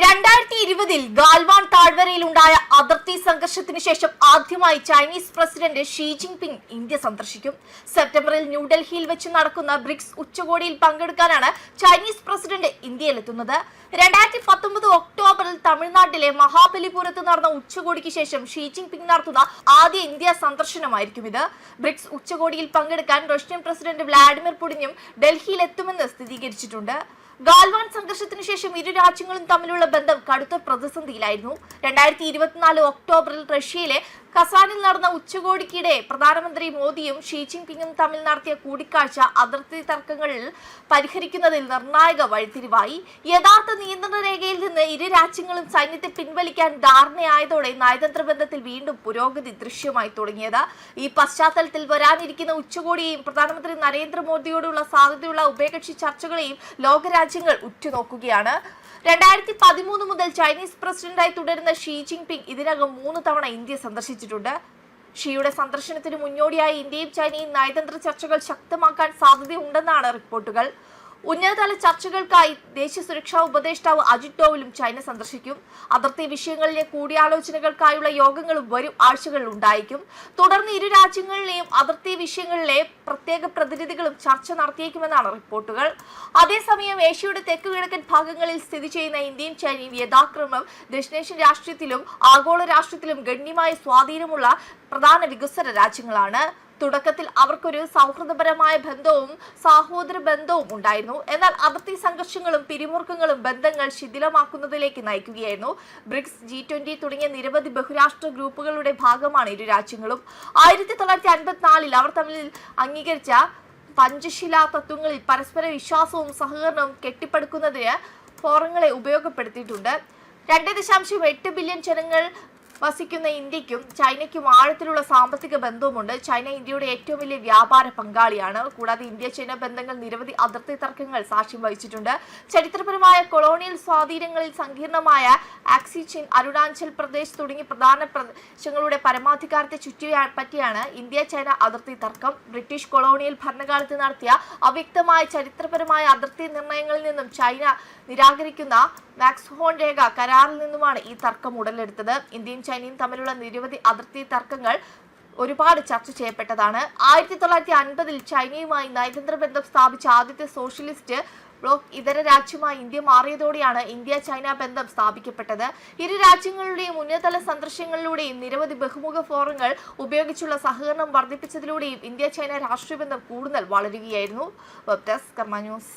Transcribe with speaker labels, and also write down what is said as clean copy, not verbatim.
Speaker 1: 2020 ഗാൽവാൻ താഴ്വരയിലുണ്ടായ അതിർത്തി സംഘർഷത്തിന് ശേഷം ആദ്യമായി Chinese president Xi Jinping India സന്ദർശിക്കും. സെപ്റ്റംബറിൽ ന്യൂഡൽഹിയിൽ വെച്ച് നടക്കുന്ന ബ്രിക്സ് ഉച്ചകോടിയിൽ പങ്കെടുക്കാനാണ് ചൈനീസ് പ്രസിഡന്റ് ഇന്ത്യയിലെത്തുന്നത്. 2019 ഒക്ടോബറിൽ തമിഴ്നാട്ടിലെ മഹാബലിപുരത്ത് നടന്ന ഉച്ചകോടിക്ക് ശേഷം ഷീ ജിൻപിങ് നടത്തുന്ന ആദ്യ ഇന്ത്യ സന്ദർശനമായിരിക്കും ഇത്. ബ്രിക്സ് ഉച്ചകോടിയിൽ പങ്കെടുക്കാൻ റഷ്യൻ പ്രസിഡന്റ് വ്ളാഡിമിർ പുടിനും ഡൽഹിയിലെത്തുമെന്ന് സ്ഥിരീകരിച്ചിട്ടുണ്ട്. ഗാൽവാൻ സംഘർഷത്തിന് ശേഷം ഇരു രാജ്യങ്ങളും തമ്മിലുള്ള ബന്ധം കടുത്ത പ്രതിസന്ധിയിലായിരുന്നു. 2024 ഒക്ടോബറിൽ റഷ്യയിലെ കസാനിൽ നടന്ന ഉച്ചകോടിക്കിടെ പ്രധാനമന്ത്രി മോദിയും ഷീ ജിൻപിങ്ങും തമ്മിൽ നടത്തിയ കൂടിക്കാഴ്ച അതിർത്തി തർക്കങ്ങളിൽ പരിഹരിക്കുന്നതിൽ നിർണായക വഴിത്തിരിവായി. യഥാർത്ഥ നിയന്ത്രണ രേഖയിൽ നിന്ന് ഇരു രാജ്യങ്ങളും സൈന്യത്തെ പിൻവലിക്കാൻ ധാരണയായതോടെ നയതന്ത്ര ബന്ധത്തിൽ വീണ്ടും പുരോഗതി ദൃശ്യമായി തുടങ്ങിയത്. ഈ പശ്ചാത്തലത്തിൽ വരാനിരിക്കുന്ന ഉച്ചകോടിയെയും പ്രധാനമന്ത്രി നരേന്ദ്രമോദിയോടുള്ള സാധ്യതയുള്ള ഉഭയകക്ഷി ചർച്ചകളെയും ലോകരാജ്യങ്ങൾ ഉറ്റുനോക്കുകയാണ്. 2013 മുതൽ ചൈനീസ് പ്രസിഡന്റായി തുടരുന്ന ഷീ ജിൻപിങ് ഇതിനകം 3 തവണ ഇന്ത്യ സന്ദർശിച്ചിട്ടുണ്ട്. ഷീയുടെ സന്ദർശനത്തിന് മുന്നോടിയായി ഇന്ത്യയും ചൈനയും നയതന്ത്ര ചർച്ചകൾ ശക്തമാക്കാൻ സാധ്യതയുണ്ടെന്നാണ് റിപ്പോർട്ടുകൾ. ഉന്നതതല ചർച്ചകൾക്കായി ദേശീയ സുരക്ഷാ ഉപദേഷ്ടാവ് അജിത് ഡോവലും ചൈന സന്ദർശിക്കും. അതിർത്തി വിഷയങ്ങളിലെ കൂടിയാലോചനകൾക്കായുള്ള യോഗങ്ങളും വരും ആഴ്ചകളിൽ ഉണ്ടായിരിക്കും. തുടർന്ന് ഇരു രാജ്യങ്ങളിലെയും അതിർത്തി വിഷയങ്ങളിലെ പ്രത്യേക പ്രതിനിധികളും ചർച്ച നടത്തിയേക്കുമെന്നാണ് റിപ്പോർട്ടുകൾ. അതേസമയം ഏഷ്യയുടെ തെക്ക് കിഴക്കൻ ഭാഗങ്ങളിൽ സ്ഥിതി ചെയ്യുന്ന ഇന്ത്യയും ചൈനയും യഥാക്രമം ദക്ഷിണേഷ്യൻ രാഷ്ട്രീയത്തിലും ആഗോള രാഷ്ട്രീയത്തിലും ഗണ്യമായ സ്വാധീനമുള്ള പ്രധാന വികസ്വര രാജ്യങ്ങളാണ്. തുടക്കത്തിൽ അവർക്കൊരു സൗഹൃദപരമായ ബന്ധവും സഹോദര ബന്ധവും ഉണ്ടായിരുന്നു. എന്നാൽ അതിർത്തി സംഘർഷങ്ങളും പിരിമുറുക്കങ്ങളും ബന്ധങ്ങൾ ശിഥിലമാക്കുന്നതിലേക്ക് നയിക്കുകയായിരുന്നു. ബ്രിക്സ്, G20 തുടങ്ങിയ നിരവധി ബഹുരാഷ്ട്ര ഗ്രൂപ്പുകളുടെ ഭാഗമാണ് ഇരു രാജ്യങ്ങളും. 1954 അവർ തമ്മിൽ അംഗീകരിച്ച പഞ്ചശിലാ തത്വങ്ങളിൽ പരസ്പര വിശ്വാസവും സഹകരണവും കെട്ടിപ്പടുക്കുന്നതിന് ഫോറങ്ങളെ ഉപയോഗപ്പെടുത്തിയിട്ടുണ്ട്. 2.8 ബില്യൺ ജനങ്ങൾ വസിക്കുന്ന ഇന്ത്യക്കും ചൈനയ്ക്കും ആഴത്തിലുള്ള സാമ്പത്തിക ബന്ധവുമുണ്ട്. ചൈന ഇന്ത്യയുടെ ഏറ്റവും വലിയ വ്യാപാര പങ്കാളിയാണ്. കൂടാതെ ഇന്ത്യ ചൈന ബന്ധങ്ങൾ നിരവധി അതിർത്തി തർക്കങ്ങൾ സാക്ഷ്യം വഹിച്ചിട്ടുണ്ട്. ചരിത്രപരമായ കൊളോണിയൽ സ്വാധീനങ്ങളിൽ സങ്കീർണമായ ആക്സിച്ചിൻ, അരുണാചൽ പ്രദേശ് തുടങ്ങിയ പ്രധാന പ്രദേശങ്ങളുടെ പരമാധികാരത്തെ ചുറ്റിപ്പറ്റിയാണ് ഇന്ത്യ ചൈന അതിർത്തി തർക്കം. ബ്രിട്ടീഷ് കൊളോണിയൽ ഭരണകാലത്ത് നടത്തിയ അവ്യക്തമായ ചരിത്രപരമായ അതിർത്തി നിർണയങ്ങളിൽ നിന്നും ചൈന നിരാകരിക്കുന്ന മാക്സ്ഹോൺ രേഖ കരാറിൽ നിന്നുമാണ് ഈ തർക്കം ഉടലെടുത്തത്. ഇന്ത്യയും ചൈനയും തമ്മിലുള്ള നിരവധി അതിർത്തി തർക്കങ്ങൾ ഒരുപാട് ചർച്ച ചെയ്യപ്പെട്ടതാണ്. 1950 ചൈനയുമായി നയതന്ത്ര ബന്ധം സ്ഥാപിച്ച ആദ്യത്തെ സോഷ്യലിസ്റ്റ് ബ്ലോക്ക് ഇതര രാജ്യമായി ഇന്ത്യ മാറിയതോടെയാണ് ഇന്ത്യ ചൈന ബന്ധം സ്ഥാപിക്കപ്പെട്ടത്. ഇരു രാജ്യങ്ങളുടെയും ഉന്നതതല സന്ദർശനങ്ങളിലൂടെയും നിരവധി ബഹുമുഖ ഫോറങ്ങൾ ഉപയോഗിച്ചുള്ള സഹകരണം വർദ്ധിപ്പിച്ചതിലൂടെയും ഇന്ത്യ ചൈന രാഷ്ട്രീയ ബന്ധം കൂടുതൽ വളരുകയായിരുന്നു. വെബ് ഡെസ്ക് കർമ്മ ന്യൂസ്.